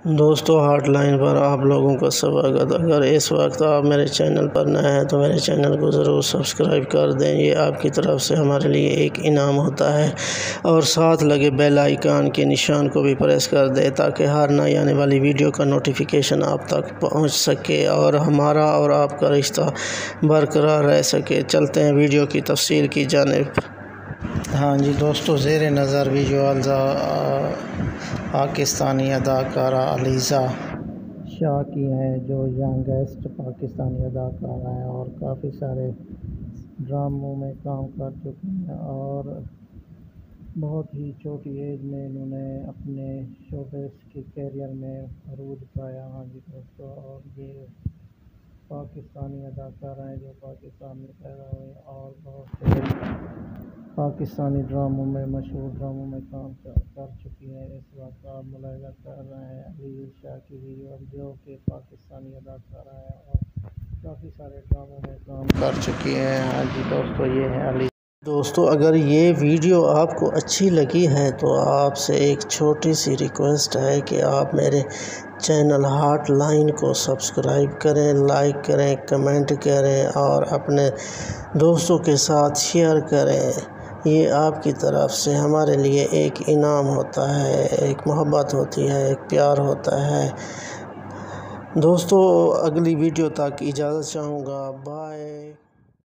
دوستو hot line پر آپ لوگوں کا سواگت۔ اگر اس وقت آپ میرے چینل پر نئے ہیں تو میرے چینل کو ضرور سبسکرائب کر دیں، یہ آپ کی طرف سے ہمارے لیے ایک انعام ہوتا ہے، اور ساتھ لگے بیل آئیکن کے نشان کو بھی پریس کر دیں تاکہ ہر نئی آنے والی ویڈیو کا نوٹیفیکیشن آپ تک پہنچ سکے اور ہمارا اور آپ کا رشتہ برقرار رہ سکے۔ چلتے ہیں ویڈیو کی تفصیل کی جانب۔ ہاں جی دوستو، زیر نظر ویژوئلز پاکستانی اداکارہ علیزہ شاہ کی ہیں، جو ینگسٹ پاکستانی اداکارہ ہیں اور کافی سارے ڈراموں میں کام کر چکی ہیں، اور بہت ہی چھوٹی ایج میں انہوں نے اپنے شوبز کے کیریئر میں عروج پایا۔ ہاں جی دوستو، اور یہ پاکستانی اداکارہ ہیں جو پاکستان میں پیدا ہوئے اور بہت سے پاکستانی ڈراموں میں، مشہور ڈراموں میں کام کر چکی ہیں۔ اس وقت آپ ملاحظہ کر رہے ہیں علیزہ شاہ کی ویڈیو، جو کہ پاکستانی اداکارہ ہے اور کافی سارے ڈراموں میں کام کر چکی ہیں۔ ہاں جی دوستو، یہ ہے علیزہ۔ دوستو، اگر یہ ویڈیو آپ کو اچھی لگی ہے تو آپ سے ایک چھوٹی سی ریکویسٹ ہے کہ آپ میرے چینل ہاٹ لائن کو سبسکرائب کریں، لائک کریں، کمنٹ کریں اور اپنے دوستوں کے ساتھ شیئر کریں۔ یہ آپ کی طرف سے ہمارے لیے ایک انعام ہوتا ہے، ایک محبت ہوتی ہے، ایک پیار ہوتا ہے۔ دوستو، اگلی ویڈیو تک اجازت چاہوں گا۔ بائے۔